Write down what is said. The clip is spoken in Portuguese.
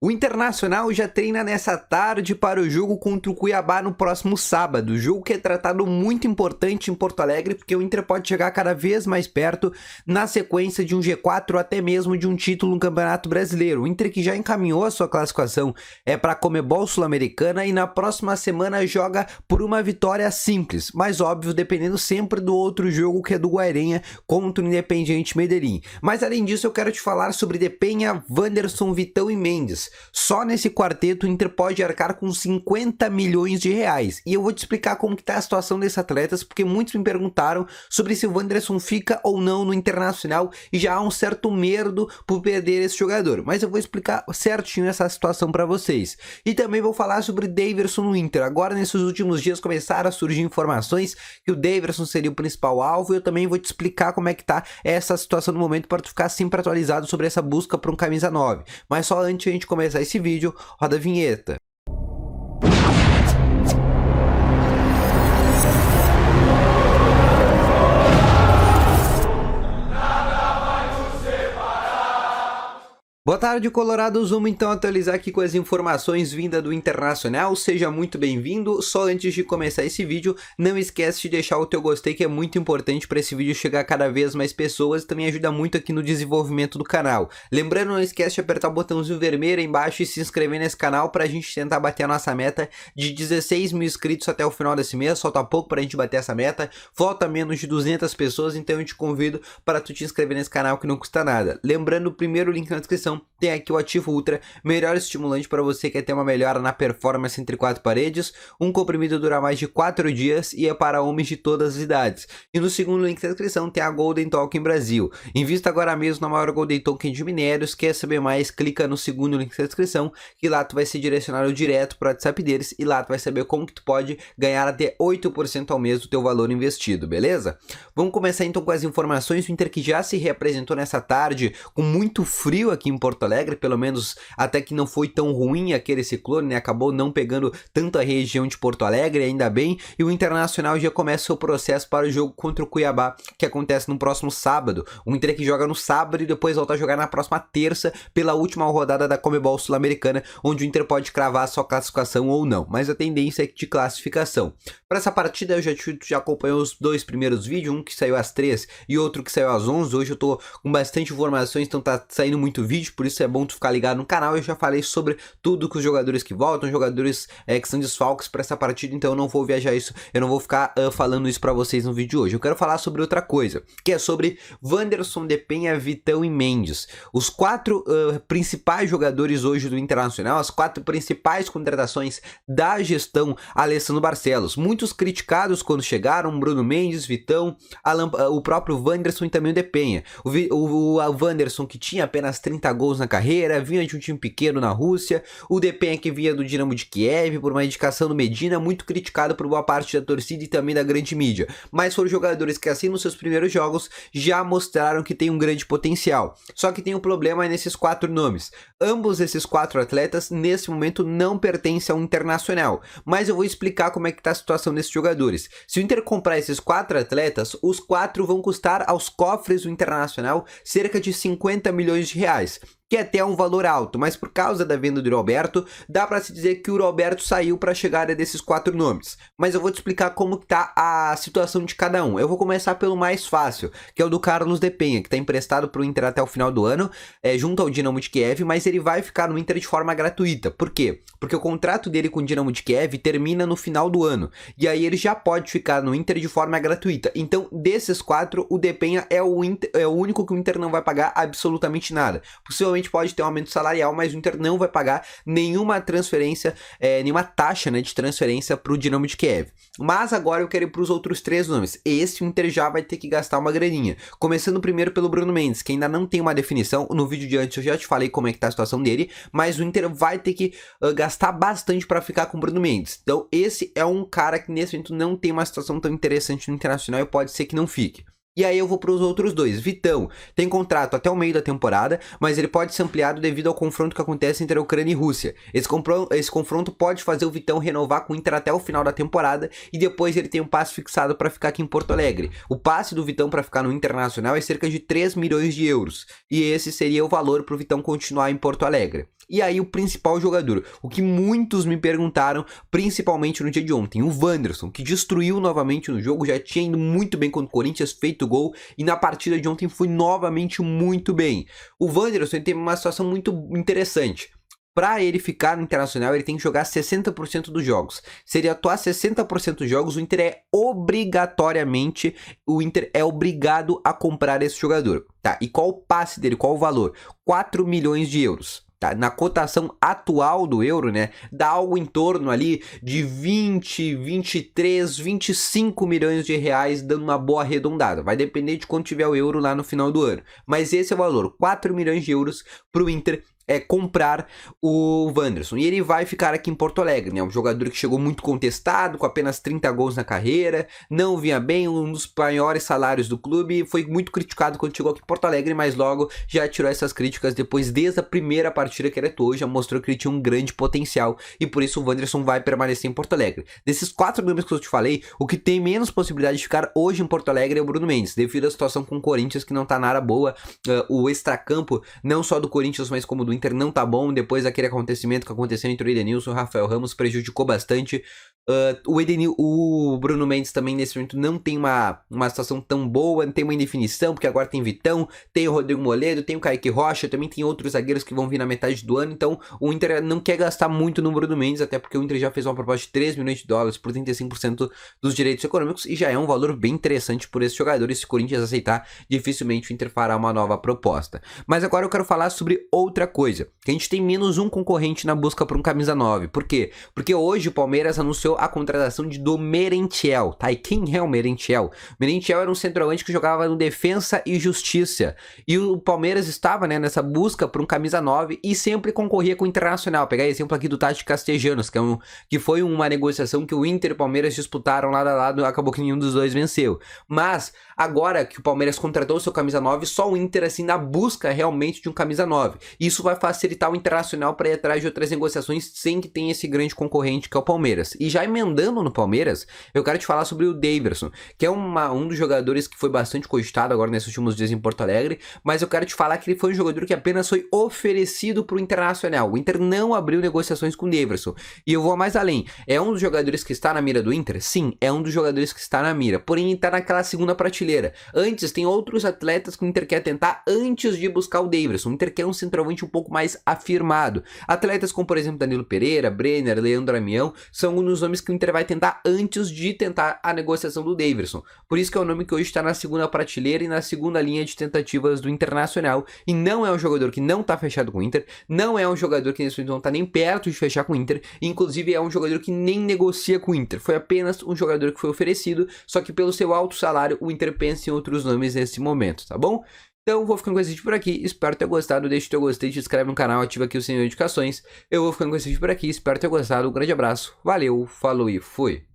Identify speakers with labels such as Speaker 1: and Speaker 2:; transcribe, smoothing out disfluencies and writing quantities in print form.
Speaker 1: O Internacional já treina nessa tarde para o jogo contra o Cuiabá no próximo sábado, jogo que é tratado muito importante em Porto Alegre, porque o Inter pode chegar cada vez mais perto na sequência de um G4 ou até mesmo de um título no Campeonato Brasileiro. O Inter que já encaminhou a sua classificação para a Comebol Sul-Americana e na próxima semana joga por uma vitória simples, mas óbvio, dependendo sempre do outro jogo que é do Guairenha contra o Independiente Medellín. Mas além disso eu quero te falar sobre Depenha, Wanderson, Vitão e Mendes. Só nesse quarteto o Inter pode arcar com 50 milhões de reais. E eu vou te explicar como que tá a situação desses atletas, porque muitos me perguntaram sobre se o Wanderson fica ou não no Internacional e já há um certo medo por perder esse jogador. Mas eu vou explicar certinho essa situação para vocês. E também vou falar sobre Daverson no Inter. Agora, nesses últimos dias, começaram a surgir informações que o Daverson seria o principal alvo e eu também vou te explicar como é que tá essa situação no momento para tu ficar sempre atualizado sobre essa busca por um camisa 9. Mas só antes de a gente começar esse vídeo, roda a vinheta. Boa tarde, colorados. Vamos então atualizar aqui com as informações vindas do Internacional. Seja muito bem-vindo. Só antes de começar esse vídeo, não esquece de deixar o teu gostei, que é muito importante para esse vídeo chegar a cada vez mais pessoas e também ajuda muito aqui no desenvolvimento do canal. Lembrando, não esquece de apertar o botãozinho vermelho aí embaixo e se inscrever nesse canal para a gente tentar bater a nossa meta de 16 mil inscritos até o final desse mês. Falta pouco para a gente bater essa meta. Falta menos de 200 pessoas, então eu te convido para tu te inscrever nesse canal que não custa nada. Lembrando, o primeiro link na descrição tem aqui o Ativo Ultra, melhor estimulante para você que quer ter uma melhora na performance entre quatro paredes. Um comprimido dura mais de 4 dias e é para homens de todas as idades. E no segundo link da descrição tem a Golden Token Brasil. Invista agora mesmo na maior Golden Token de minérios. Quer saber mais? Clica no segundo link da descrição, que lá tu vai ser direcionado direto para o WhatsApp deles e lá tu vai saber como que tu pode ganhar até 8% ao mês do teu valor investido, beleza? Vamos começar então com as informações. O Inter que já se reapresentou nessa tarde com muito frio aqui em Porto Alegre, pelo menos até que não foi tão ruim aquele ciclone, né? Acabou não pegando tanto a região de Porto Alegre, ainda bem, e o Internacional já começa o processo para o jogo contra o Cuiabá, que acontece no próximo sábado. O Inter que joga no sábado e depois volta a jogar na próxima terça pela última rodada da Comebol Sul-Americana, onde o Inter pode cravar a sua classificação ou não, mas a tendência é de classificação. Para essa partida eu já acompanhou os dois primeiros vídeos, um que saiu às 3 e outro que saiu às 11. Hoje eu tô com bastante informações, então tá saindo muito vídeo, por isso é bom tu ficar ligado no canal. Eu já falei sobre tudo com os jogadores que voltam, jogadores que são desfalques para essa partida, então eu não vou viajar isso, eu não vou ficar falando isso para vocês no vídeo de hoje. Eu quero falar sobre outra coisa, que é sobre Wanderson, Depenha, Vitão e Mendes. Os quatro principais jogadores hoje do Internacional, as quatro principais contratações da gestão Alessandro Barcelos. Muitos criticados quando chegaram: Bruno Mendes, Vitão, o próprio Wanderson e também o Depenha. O Wanderson, que tinha apenas 30 gols na carreira, vinha de um time pequeno na Rússia. O Depenha, que vinha do Dinamo de Kiev por uma indicação do Medina, muito criticado por boa parte da torcida e também da grande mídia. Mas foram jogadores que, assim, nos seus primeiros jogos já mostraram que tem um grande potencial. Só que tem um problema nesses quatro nomes. Ambos esses quatro atletas nesse momento não pertencem ao Internacional, mas eu vou explicar como é que tá a situação desses jogadores. Se o Inter comprar esses quatro atletas, os quatro vão custar aos cofres do Internacional cerca de 50 milhões de reais, que é até um valor alto, mas por causa da venda do Roberto, dá para se dizer que o Roberto saiu para a chegada desses quatro nomes. Mas eu vou te explicar como que tá a situação de cada um. Eu vou começar pelo mais fácil, que é o do Carlos Depenha, que está emprestado para o Inter até o final do ano, junto ao Dinamo de Kiev, mas ele vai ficar no Inter de forma gratuita. Por quê? Porque o contrato dele com o Dinamo de Kiev termina no final do ano, e aí ele já pode ficar no Inter de forma gratuita. Então, desses quatro, o Depenha é o único que o Inter não vai pagar absolutamente nada. Possivelmente pode ter um aumento salarial, mas o Inter não vai pagar nenhuma transferência, nenhuma taxa, né, de transferência para o Dinamo de Kiev. Mas agora eu quero ir para os outros três nomes. Esse o Inter já vai ter que gastar uma graninha. Começando primeiro pelo Bruno Mendes, que ainda não tem uma definição. No vídeo de antes eu já te falei como é que tá a situação dele, mas o Inter vai ter que gastar bastante para ficar com o Bruno Mendes. Então esse é um cara que nesse momento não tem uma situação tão interessante no Internacional e pode ser que não fique. E aí eu vou para os outros dois. Vitão tem contrato até o meio da temporada, mas ele pode ser ampliado devido ao confronto que acontece entre a Ucrânia e Rússia. Esse confronto pode fazer o Vitão renovar com o Inter até o final da temporada e depois ele tem um passe fixado para ficar aqui em Porto Alegre. O passe do Vitão para ficar no Internacional é cerca de 3 milhões de euros e esse seria o valor para o Vitão continuar em Porto Alegre. E aí o principal jogador, o que muitos me perguntaram, principalmente no dia de ontem, o Wanderson, que destruiu novamente no jogo, já tinha ido muito bem contra o Corinthians, feito gol, e na partida de ontem foi novamente muito bem. O Wanderson tem uma situação muito interessante. Para ele ficar no Internacional, ele tem que jogar 60% dos jogos. Se ele atuar 60% dos jogos, o Inter é obrigado a comprar esse jogador, tá? E qual o passe dele, qual o valor? 4 milhões de euros. Tá, na cotação atual do euro, né, dá algo em torno ali de 20, 23, 25 milhões de reais, dando uma boa arredondada. Vai depender de quanto tiver o euro lá no final do ano. Mas esse é o valor, 4 milhões de euros para o Inter comprar o Wanderson. E ele vai ficar aqui em Porto Alegre, né? Um jogador que chegou muito contestado, com apenas 30 gols na carreira, não vinha bem, um dos maiores salários do clube, foi muito criticado quando chegou aqui em Porto Alegre, mas logo já tirou essas críticas depois, desde a primeira partida que ele atuou, já mostrou que ele tinha um grande potencial, e por isso o Wanderson vai permanecer em Porto Alegre. Desses 4 nomes que eu te falei, o que tem menos possibilidade de ficar hoje em Porto Alegre é o Bruno Mendes, devido à situação com o Corinthians, que não tá nada boa. O extracampo, não só do Corinthians, mas como do Inter, não tá bom. Depois daquele acontecimento que aconteceu entre o Edenilson e o Rafael Ramos, prejudicou bastante. O Bruno Mendes também nesse momento não tem uma situação tão boa, não tem uma indefinição, porque agora tem Vitão, tem o Rodrigo Moledo, tem o Kaique Rocha, também tem outros zagueiros que vão vir na metade do ano, então o Inter não quer gastar muito no Bruno Mendes, até porque o Inter já fez uma proposta de 3 milhões de dólares por 35% dos direitos econômicos, e já é um valor bem interessante por esse jogador, e se o Corinthians aceitar, dificilmente o Inter fará uma nova proposta. Mas agora eu quero falar sobre outra coisa, que a gente tem menos um concorrente na busca por um camisa 9, por quê? Porque hoje o Palmeiras anunciou a contratação do Merentiel, tá? E quem é o Merentiel? Merentiel era um centroavante que jogava no Defensa e Justiça, e o Palmeiras estava, né, nessa busca por um camisa 9 e sempre concorria com o Internacional. Pegar exemplo aqui do Tati Castellanos, que foi uma negociação que o Inter e o Palmeiras disputaram lado a lado, acabou que nenhum dos dois venceu. Mas agora que o Palmeiras contratou o seu camisa 9, só o Inter assim na busca realmente de um camisa 9. Isso vai facilitar o Internacional para ir atrás de outras negociações sem que tenha esse grande concorrente que é o Palmeiras. E já emendando no Palmeiras, eu quero te falar sobre o Daverson, que é um dos jogadores que foi bastante cogitado agora nesses últimos dias em Porto Alegre, mas eu quero te falar que ele foi um jogador que apenas foi oferecido para o Internacional. O Inter não abriu negociações com o Daverson. E eu vou mais além. É um dos jogadores que está na mira do Inter? Sim, é um dos jogadores que está na mira, porém está naquela segunda prateleira. Antes, tem outros atletas que o Inter quer tentar antes de buscar o Daverson. O Inter quer um centroavante um pouco mais afirmado. Atletas como, por exemplo, Danilo Pereira, Brenner, Leandro Amião, são um dos nomes que o Inter vai tentar antes de tentar a negociação do Daverson. Por isso que é o nome que hoje está na segunda prateleira e na segunda linha de tentativas do Internacional. E não é um jogador que não está fechado com o Inter, não é um jogador que nesse momento não está nem perto de fechar com o Inter, inclusive é um jogador que nem negocia com o Inter. Foi apenas um jogador que foi oferecido, só que pelo seu alto salário o Inter pensa em outros nomes nesse momento, tá bom? Então vou ficando com esse vídeo por aqui, espero ter gostado, deixa o teu gostei, te inscreve no canal, ativa aqui o sininho de notificações. Eu vou ficando com esse vídeo por aqui, espero ter gostado, um grande abraço, valeu, falou e fui!